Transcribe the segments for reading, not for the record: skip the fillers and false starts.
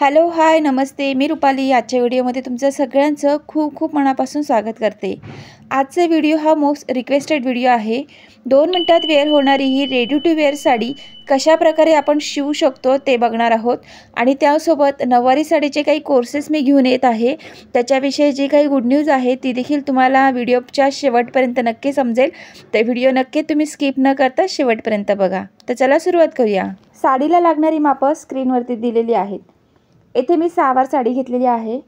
Hello hi नमस्ते, मी रुपाली. आजच्या व्हिडिओमध्ये तुमचं सगळ्यांचं खूप खूप मनापासून स्वागत करते. आजचा व्हिडिओ हा मोस्ट रिक्वेस्टेड व्हिडिओ आहे. 2 मिनिटात वेअर होणारी ही रेडी टू वेअर साडी कशा प्रकारे आपण शिवू शकतो ते बघणार आहोत. आणि त्यासोबत नऊवारी साडीचे काही कोर्सेस मी घेऊन येत आहे. त्याच्याविषयी जी काही गुड न्यूज आहे ती देखील तुम्हाला व्हिडिओच्या शेवटपर्यंत नक्की समजेल. तर व्हिडिओ नक्की तुम्ही स्किप न करता शेवटपर्यंत बघा. तर चला सुरुवात करूया. साडीला लागणारी मापं स्क्रीनवरती दिलेली आहेत. येथे मी 6 वार साडी घेतलेली आहे.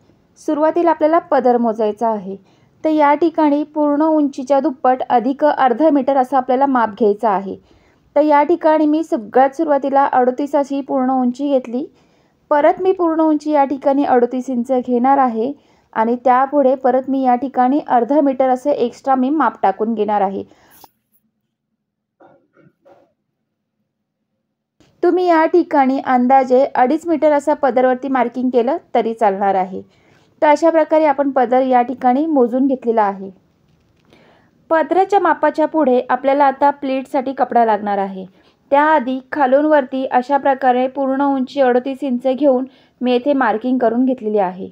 सुरुवातीला आपल्याला पदर मोजायचा आहे. तर या ठिकाणी पूर्ण उंचीच्या दुप्पट अधिक अर्धा मीटर असं आपल्याला माप घ्यायचं आहे. तर या ठिकाणी मी सगळ्यात सुरुवातीला 38 अशी पूर्ण उंची घेतली. परत मी पूर्ण उंची या ठिकाणी 38 इंच घेणार आहे आणि त्यापुढे परत मी या ठिकाणी अर्धा मीटर असे एक्स्ट्रा मी माप टाकून घेणार आहे. तुम्ही या ठिकाणी अंदाजे 2.5 मीटर असा पदरवरती मार्किंग केलं तरी चालणार आहे. तर अशा प्रकारे आपण पदर या ठिकाणी मोजून घेतलेला आहे. पदराच्या मापाच्या पुढे आपल्याला आता प्लीटसाठी कपडा लागणार आहे. त्याआधी खालून वरती अशा प्रकारे पूर्ण उंची 38 इंच घेऊन मी येथे मार्किंग करून घेतलेली आहे.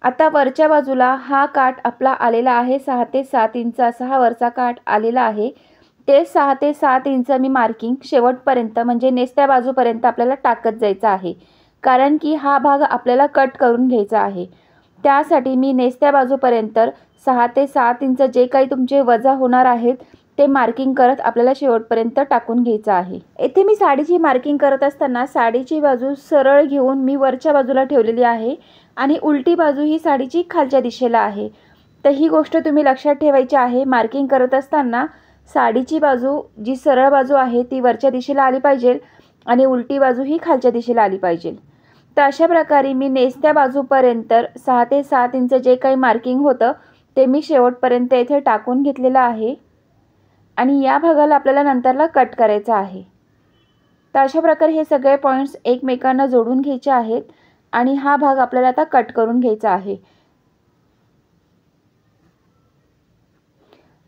आता वरच्या बाजूला हा काठ आपला आलेला आहे 6 ते 7 इंच असा हा वरचा काठ आलेला आहे. ते 6 ते 7 इंच मी मार्किंग शेवटपर्यंत म्हणजे नेसत्या बाजूपर्यंत आपल्याला टाकत जायचं आहे. कारण की हा भाग आपल्याला कट करून घ्यायचा आहे. त्यासाठी मी नेसत्या बाजूपर्यंत 6 ते 7 इंच जे काही तुमचे वजा होणार आहेत ते मार्किंग करत आपल्याला शेवटपर्यंत टाकून घ्यायचं आहे. येथे मी साडीची मार्किंग करत असताना साडीची बाजू सरळ घेऊन मी वरच्या बाजूला ठेवलेली आहे आणि उलटी बाजू ही साडीची खालच्या दिशेला आहे. तर ही गोष्ट तुम्ही लक्षात ठेवायची आहे. मार्किंग करत असताना साडीची बाजू जी सरळ बाजू आहे ती वरच्या दिशेला आली पाहिजे आणि उलटी बाजू ही खालच्या दिशेला आली पाहिजे. तर अशा प्रकारे मी नेसत्या बाजूपर्यंत 6 ते 7 इंच जे काही मार्किंग होतं ते मी शेवटपर्यंत येथे टाकून घेतलेलं आहे आणि या भागाला आपल्याला नंतरला कट करायचं आहे. तर अशा प्रकारे हे सगळे पॉईंट्स एकमेकांना जोडून घ्यायचे आहेत आणि हा भाग आपल्याला आता कट करून घ्यायचा आहे.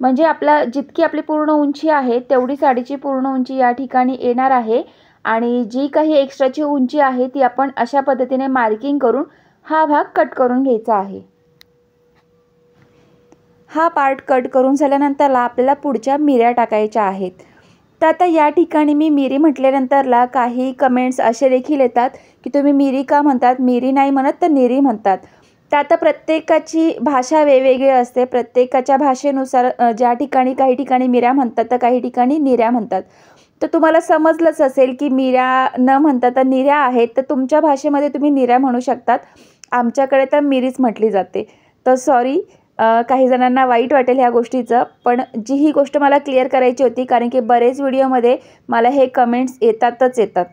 म्हणजे जितकी आपली पूर्ण उंची आहे तेवढी साडीची पूर्ण उंची या ठिकाणी येणार आहे आणि जी काही एक्स्ट्राची उंची आहे ती आपण अशा पद्धतीने मार्किंग करून हा भाग कट करून घ्यायचा आहे. हा पार्ट कट करून झाल्यानंतरला आपल्याला पुढच्या मिऱ्या टाकायच्या आहेत. तर आता या ठिकाणी मी मिरी म्हटल्यानंतरला काही कमेंट्स असे देखील येतात की तुम्ही मिरी का म्हणतात, मिरी नाही म्हणत तर निरी म्हणतात. तर आता प्रत्येकाची भाषा वेगवेगळी असते. प्रत्येकाच्या भाषेनुसार ज्या ठिकाणी काही ठिकाणी मिऱ्या म्हणतात तर काही ठिकाणी निऱ्या म्हणतात. तर तुम्हाला समजलंच असेल की मिऱ्या न म्हणता तर निऱ्या आहेत. तर तुमच्या भाषेमध्ये तुम्ही निऱ्या म्हणू शकतात. आमच्याकडे तर मिरीच म्हटली जाते. तर सॉरी, काही जणांना वाईट वाटेल ह्या गोष्टीचं, पण जी ही गोष्ट मला क्लिअर करायची होती कारण की बरेच व्हिडिओमध्ये मला हे कमेंट्स येतातच येतात.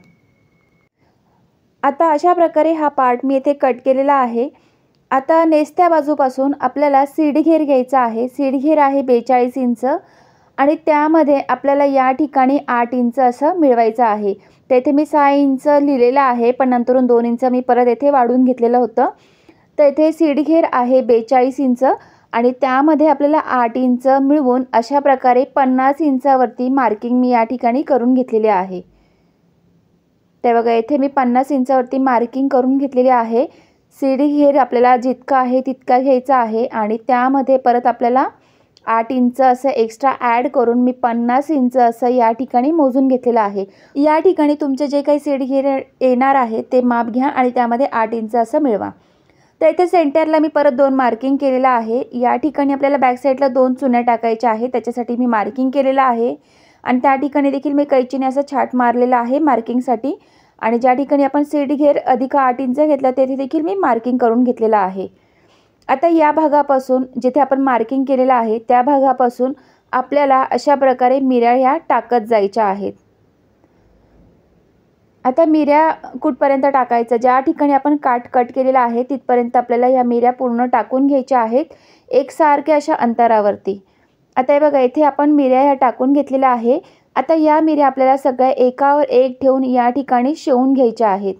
आता अशा प्रकारे हा पार्ट मी इथे कट केलेला आहे. आता नेसत्या बाजूपासून आपल्याला सीडघेर घ्यायचा आहे. सीडघेर आहे 42 इंच आणि त्यामध्ये आपल्याला या ठिकाणी 8 इंच असं मिळवायचं आहे. तर इथे मी 6 इंच लिहिलेलं आहे पण नंतरून 2 इंच मी परत येथे वाढवून घेतलेलं होतं. तर इथे सीडघेर आहे 42 इंच आणि त्यामध्ये आपल्याला 8 इंच मिळवून अशा प्रकारे 50 इंचावरती मार्किंग मी या ठिकाणी करून घेतलेली आहे. ते बघा इथे मी 50 इंचावरती मार्किंग करून घेतलेली आहे. सीडघेर आपल्याला जितका आहे तितका घ्यायचा आहे आणि त्यामध्ये परत आपल्याला 8 इंच असं एक्स्ट्रा ॲड करून मी 50 इंच असं या ठिकाणी मोजून घेतलेलं आहे. या ठिकाणी तुमचे जे काही सीडघेर येणार आहे ते माप घ्या आणि त्यामध्ये 8 इंच असं मिळवा. तर इथे सेंटरला मी परत 2 मार्किंग केलेलं आहे. या ठिकाणी आपल्याला बॅक साईडला 2 चुन्या टाकायच्या आहे. त्याच्यासाठी मी मार्किंग केलेलं आहे आणि त्या ठिकाणी देखील मी कैचीने असं छाट मारलेला आहे मार्किंगसाठी. आणि ज्या ठिकाणी आपण सीडघेर अधिक 8 इंच घेतला तेथे देखील मी मार्किंग करून घेतलेलं आहे. आता या भागापासून जिथे आपण मार्किंग केलेलं आहे त्या भागापासून आपल्याला अशा प्रकारे मिऱ्या ह्या टाकत जायच्या आहेत. आता मिऱ्या कुठपर्यंत टाकायचं, ज्या ठिकाणी आपण काठ कट केलेला आहे तिथपर्यंत आपल्याला ह्या मिऱ्या पूर्ण टाकून घ्यायच्या आहेत एकसारख्या अशा अंतरावरती. आता हे बघा इथे आपण मिऱ्या ह्या टाकून घेतलेल्या आहे. आता या मिऱ्या आपल्याला सगळ्या एकावर एक ठेवून या ठिकाणी शिवून घ्यायच्या आहेत.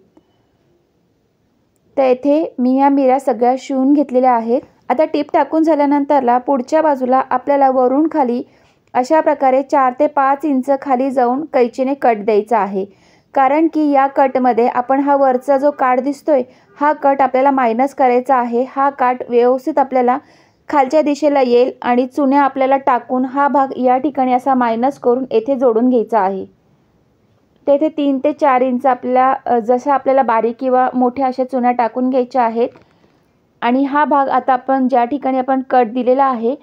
तर इथे मी या मिऱ्या सगळ्या शिवून घेतलेल्या आहेत. आता टीप टाकून झाल्यानंतरला पुढच्या बाजूला आपल्याला वरून खाली अशा प्रकारे 4 ते 5 इंच खाली जाऊन कैचीने कट द्यायचा आहे. कारण की या कटमध्ये आपण हा वरचा जो काठ दिसतोय हा कट आपल्याला मायनस करायचा आहे। हा काठ व्यवस्थित आपल्याला खालच्या दिशेला येईल आणि चुन्या आपल्याला टाकून हा भाग या ठिकाणी असा मायनस करून येथे जोडून घ्यायचा आहे। तेथे 3 ते 4 इंच आपल्याला जसं आपल्याला बारीक किंवा मोठ्या अशा चुन्या टाकून घ्यायच्या आहेत आणि हा भाग आता आपण ज्या ठिकाणी आपण कट दिलेला आहे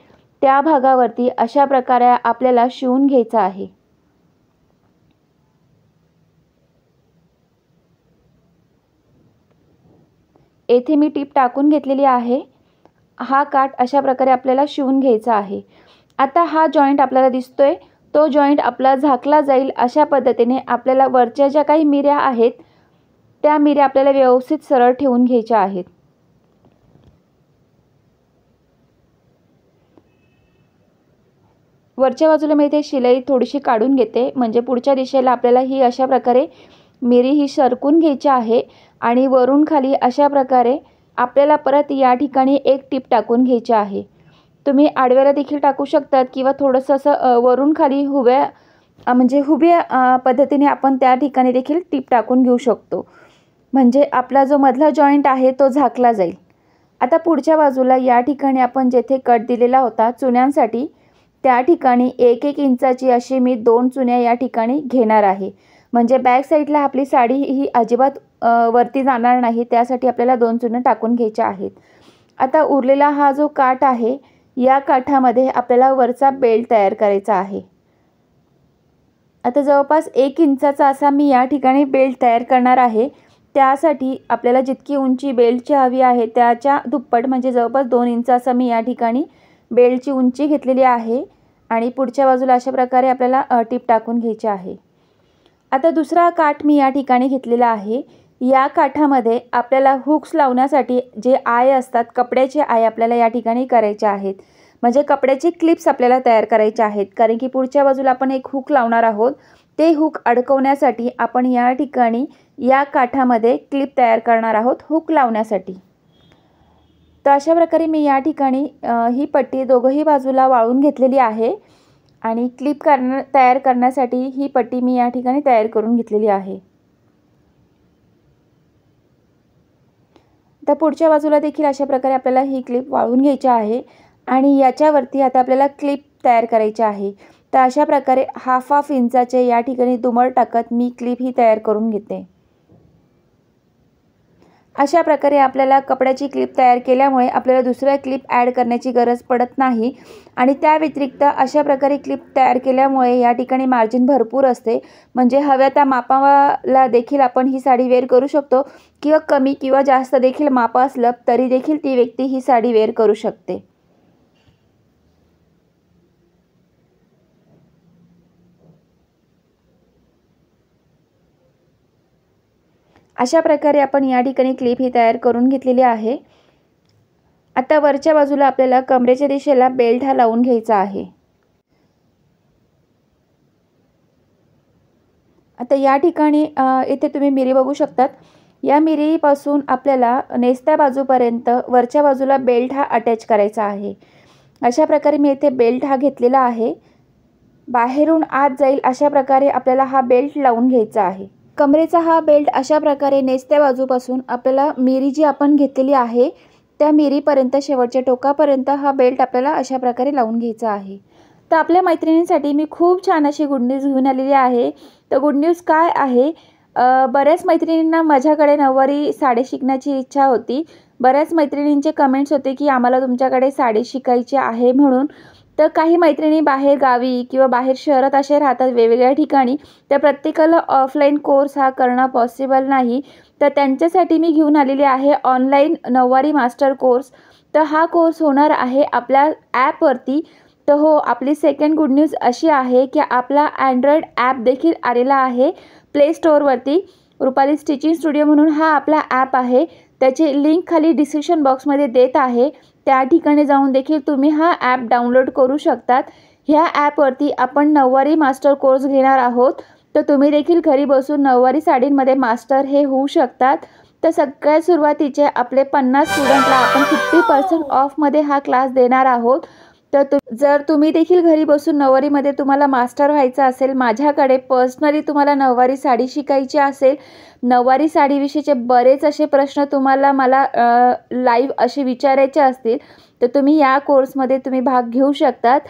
त्या भागावरती अशा प्रकारे आपल्याला शिवून घ्यायचा आहे। येथे मी टीप टाकून घेतलेली आहे। हा काठ अशा प्रकारे आपल्याला शिवून घ्यायचा आहे। आता हा जॉइंट आपल्याला दिसतोय तो जॉइंट आपला झाकला जाईल अशा पद्धतीने आपल्याला वरच्या ज्या काही मिऱ्या आहेत त्या मिऱ्या आपल्याला व्यवस्थित सरळ ठेवून घ्यायच्या आहेत। वरच्या बाजूला मी इथे शिलाई थोडीशी काढून घेते म्हणजे पुढच्या दिशेला आपल्याला ही अशा प्रकारे मिरी ही सरकून घ्यायची आहे आणि वरून खाली अशा प्रकारे आपल्याला परत या ठिकाणी एक टीप टाकून घ्यायची आहे। तुम्ही आडव्याला देखील टाकू शकतात किंवा थोडंसं असं वरून खाली उभ्या पद्धतीने आपण त्या ठिकाणी देखील टीप टाकून घेऊ शकतो म्हणजे आपला जो मधला जॉइंट आहे तो झाकला जाईल। आता पुढच्या बाजूला या ठिकाणी आपण जेथे कट दिलेला होता चुन्यांसाठी त्या ठिकाणी 1-1 इंचाची अशी मी 2 चुन्या या ठिकाणी घेणार आहे म्हणजे बॅक साईडला आपली साडी ही अजिबात वरती जाणार नाही त्यासाठी आपल्याला 2 चुन्या टाकून घ्यायच्या आहेत। आता उरलेला हा जो काठ आहे या काठामध्ये आपल्याला वरचा बेल्ट तयार करायचा आहे। आता जवळपास 1 इंचाचा असा मी या ठिकाणी बेल्ट तयार करणार आहे। त्यासाठी आपल्याला जितकी उंची बेल्टची हवी आहे त्याच्या दुप्पट म्हणजे जवळपास 2 इंच असं मी या ठिकाणी बेल्टची उंची घेतलेली आहे आणि पुढच्या बाजूला अशा प्रकारे आपल्याला टीप टाकून घ्यायची आहे। आता दुसरा काठ मी या ठिकाणी घेतलेला आहे। या काठामध्ये आपल्याला हुक्स लावण्यासाठी जे आय असतात कपड्याचे आय आपल्याला या ठिकाणी करायचे आहेत म्हणजे कपड्याचे क्लिप्स आपल्याला तयार करायचे आहेत कारण की पुढच्या बाजूला आपण एक हुक लावणार आहोत। ते हुक अडकवण्यासाठी आपण या ठिकाणी या काठामध्ये क्लिप तयार करणार आहोत हुक लावण्यासाठी। तर अशा प्रकारे मी या ठिकाणी ही पट्टी दोघंही बाजूला वाळून घेतलेली आहे आणि क्लिप तयार करण्यासाठी ही पट्टी मी या ठिकाणी तयार करून घेतलेली आहे। तर पुढच्या बाजूला देखील अशा प्रकारे आपल्याला ही क्लिप वाळून घ्यायची आहे आणि याच्यावरती आता आपल्याला क्लिप तयार करायची आहे। तर अशा प्रकारे 1/2 इंचाचे या ठिकाणी दुमड टाकत मी क्लिप ही तयार करून घेते। अशा प्रकारे आपल्याला कपड्याची क्लिप तयार केल्यामुळे आपल्याला दुसऱ्या क्लिप ॲड करण्याची गरज पडत नाही आणि त्या व्यतिरिक्त अशा प्रकारे क्लिप तयार केल्यामुळे या ठिकाणी मार्जिन भरपूर असते म्हणजे हव्या त्या मापाला देखील आपण ही साडी वेअर करू शकतो किंवा कमी किंवा जास्त देखील माप असलं तरी देखील ती व्यक्ती ही साडी वेअर करू शकते। अशा प्रकारे आपण या ठिकाणी क्लिप ही तयार करून घेतलेली आहे। आता वरच्या बाजूला आपल्याला कमरेच्या दिशेला बेल्ट हा लावून घ्यायचा आहे। आता या ठिकाणी इथे तुम्ही मिरी बघू शकतात। या मिरीपासून आपल्याला नेसत्या बाजूपर्यंत वरच्या बाजूला बेल्ट हा अटॅच करायचा आहे। अशा प्रकारे मी इथे बेल्ट हा घेतलेला आहे। बाहेरून आत जाईल अशा प्रकारे आपल्याला हा बेल्ट लावून घ्यायचा आहे। कमरेचा हा बेल्ट अशा प्रकारे नेसत्या बाजूपासून आपल्याला मिरी जी आपण घेतलेली आहे त्या मिरीपर्यंत शेवटच्या टोकापर्यंत हा बेल्ट आपल्याला अशा प्रकारे लावून घ्यायचा आहे। तर आपल्या मैत्रिणींसाठी मी खूप छान अशी गुड न्यूज घेऊन आलेली आहे। तर गुड न्यूज काय आहे, बऱ्याच मैत्रिणींना माझ्याकडे नऊवारी साडी शिकण्याची इच्छा होती। बऱ्याच मैत्रिणींचे कमेंट्स होते की आम्हाला तुमच्याकडे साडी शिकायची आहे म्हणून। तर काही मैत्रिणी बाहेर गावी किंवा बाहेर शहरात असे राहतात वेगवेगळ्या ठिकाणी, तर प्रत्येकाला ऑफलाईन कोर्स हा करणं पॉसिबल नाही। तर त्यांच्यासाठी मी घेऊन आलेली आहे ऑनलाईन नऊवारी मास्टर कोर्स। तर हा कोर्स होणार आहे आपल्या ॲपवरती। तर हो, आपली सेकंड गुड न्यूज अशी आहे की आपला अँड्रॉइड ॲप देखील आलेला आहे प्ले स्टोअरवरती। रुपाली स्टिचिंग स्टुडिओ म्हणून हा आपला ॲप आहे। त्याची लिंक खाली डिस्क्रिप्शन बॉक्समध्ये देत आहे, त्या ठिकाणी जाऊन देखील तुम्ही हा ॲप डाउनलोड करू शकतात। ह्या ॲपवरती आपण नऊवारी मास्टर कोर्स घेणार आहोत। तर तुम्ही देखील घरी बसून नऊवारी साडींमध्ये मास्टर हे होऊ शकतात। तर सगळ्यात सुरुवातीचे आपले 50 स्टुडंटला आपण 50% ऑफमध्ये हा क्लास देणार आहोत। तर जर तुम्ही देखील घरी बसून नऊवारीमध्ये तुम्हाला मास्टर व्हायचं असेल, माझ्याकडे पर्सनली तुम्हाला नऊवारी साडी शिकायची असेल, नऊवारी साडीविषयीचे बरेच असे प्रश्न तुम्हाला मला लाईव्ह असे विचारायचे असतील, तर तुम्ही या कोर्समध्ये तुम्ही भाग घेऊ शकतात.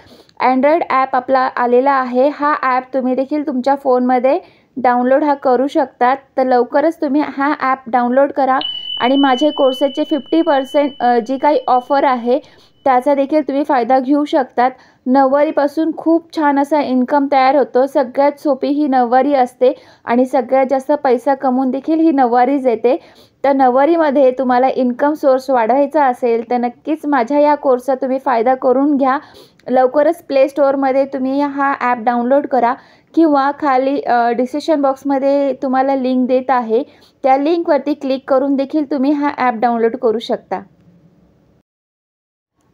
अँड्रॉइड ॲप आपला आलेला आहे. हा ॲप तुम्ही देखील तुमच्या फोनमध्ये डाउनलोड करू शकतात. तर लवकरच तुम्ही हा ॲप डाउनलोड करा आणि माझे कोर्सेसचे 50% जी काही ऑफर आहे त्याचा देखील तुम्ही फायदा घेऊ शकतात. नऊवारीपासून खूप छान असा इन्कम तयार होतो. सगळ्यात सोपी ही नऊवारी असते आणि सगळ्यात जास्त पैसा कमवून देखील ही नऊवारीच येते. तर नऊवारीमध्ये तुम्हाला इन्कम सोर्स वाढवायचा असेल तर नक्कीच माझ्या या कोर्सचा तुम्ही फायदा करून घ्या. लवकरच प्ले स्टोअरमध्ये तुम्ही हा ॲप डाउनलोड करा किंवा खाली डिस्क्रिप्शन बॉक्समध्ये तुम्हाला लिंक देत आहे, त्या लिंकवरती क्लिक करून देखील तुम्ही हा ॲप डाउनलोड करू शकता.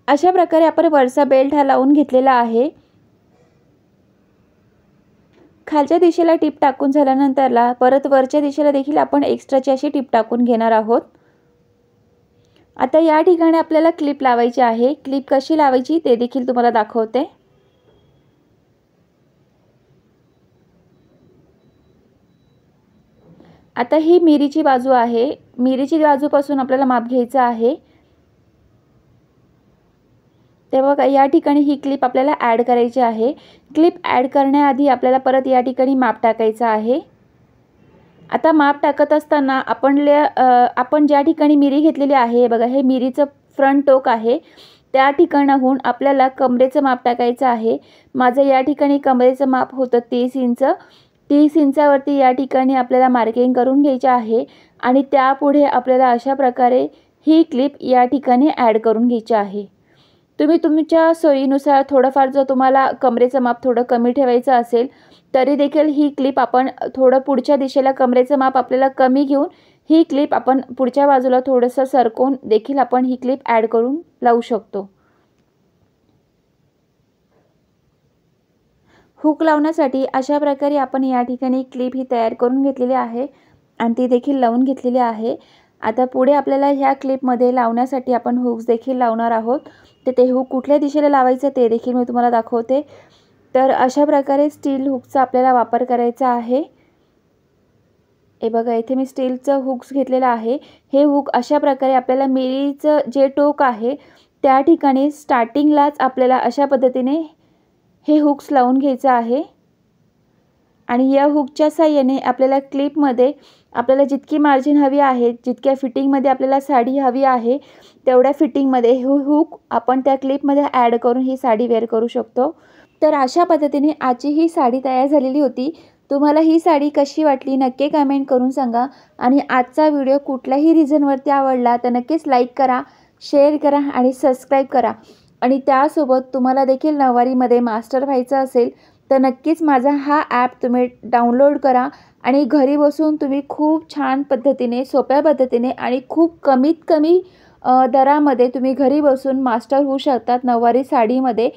अशा प्रकारे आपण वरचा बेल्ट हा लावून घेतलेला आहे. खालच्या दिशेला टिप टाकून झाल्यानंतरला परत वरच्या दिशेला देखील आपण एक्स्ट्राची अशी टिप टाकून घेणार आहोत. आता या ठिकाणी आपल्याला क्लिप लावायची आहे. क्लिप कशी लावायची ते देखील तुम्हाला दाखवते. आता ही मिरीची बाजू आहे. मिरीची बाजूपासून आपल्याला माप घ्यायचं आहे. ते बघा या ठिकाणी ही क्लिप आपल्याला ॲड करायची आहे. क्लिप ॲड करण्याआधी आपल्याला परत या ठिकाणी माप टाकायचं आहे. आता माप टाकत असताना आपण ज्या ठिकाणी मिरी घेतलेली आहे बघा, हे मिरीचं फ्रंट टोक आहे. त्या ठिकाणाहून आपल्याला कमरेचं माप टाकायचं आहे. माझं या ठिकाणी कमरेचं माप होतं 30 इंच. 30 इंचावरती या ठिकाणी आपल्याला मार्किंग करून घ्यायचे आहे आणि त्यापुढे आपल्याला अशा प्रकारे ही क्लिप या ठिकाणी ॲड करून घ्यायची आहे. तुम्ही तुमच्या सोयीनुसार थोडंफार जर तुम्हाला कमरेचं माप थोडं कमी ठेवायचं असेल तरी देखील ही क्लिप आपण थोडं पुढच्या दिशेला कमरेचं माप आपल्याला कमी घेऊन ही क्लिप आपण पुढच्या बाजूला थोडंसं सरकवून देखील आपण ही क्लिप ॲड करून लावू शकतो. हुक लावण्यासाठी अशा प्रकारे आपण या ठिकाणी क्लिप ही तयार करून घेतलेली आहे आणि ती देखील लावून घेतलेली आहे. आता पुढे आपल्याला ह्या क्लिपमध्ये लावण्यासाठी आपण हुक्स देखील लावणार आहोत. तर ते हुक कुठल्या दिशेला लावायचं ते देखील मी तुम्हाला दाखवते. तर अशा प्रकारे स्टील हुकचा आपल्याला वापर करायचा आहे. हे बघा इथे मी स्टीलचं हुक्स घेतलेलं आहे. हे हुक अशा प्रकारे आपल्याला मिरीचं जे टोक आहे त्या ठिकाणी स्टार्टिंगलाच आपल्याला अशा पद्धतीने हे हुक्स लावून घ्यायचं आहे आणि या हुकच्या साहाय्याने आपल्याला क्लिपमध्ये आपल्याला जितकी मार्जिन हवी आहे, जितक्या फिटिंगमध्ये आपल्याला साडी हवी आहे तेवढ्या फिटिंगमध्ये हे हुक आपण त्या क्लिपमध्ये ॲड करून ही साडी वेअर करू शकतो. तर अशा पद्धतीने आजची ही साडी तयार झालेली होती. तुम्हाला ही साडी कशी वाटली नक्की कमेंट करून सांगा आणि आजचा व्हिडिओ कुठल्याही रिझनवरती आवडला तर नक्कीच लाईक करा, शेअर करा आणि सबस्क्राईब करा. आणि त्यासोबत तुम्हाला देखील नऊवारीमध्ये मास्टर व्हायचं असेल तर नक्कीच माझा हा ॲप तुम्ही डाउनलोड करा आणि घरी बसून तुम्ही खूप छान पद्धतीने, सोप्या पद्धतीने आणि खूप कमीत कमी दरामध्ये तुम्ही घरी बसून मास्टर होऊ शकतात नऊवारी साडीमध्ये.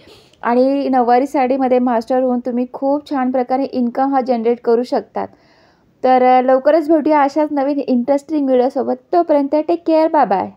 आणि नऊवारी साडीमध्ये मास्टर होऊन तुम्ही खूप छान प्रकारे इन्कम हा जनरेट करू शकतात. तर लवकरच भेटूया अशाच नवीन इंटरेस्टिंग व्हिडिओसोबत. तोपर्यंत टेक केअर, बाय बाय.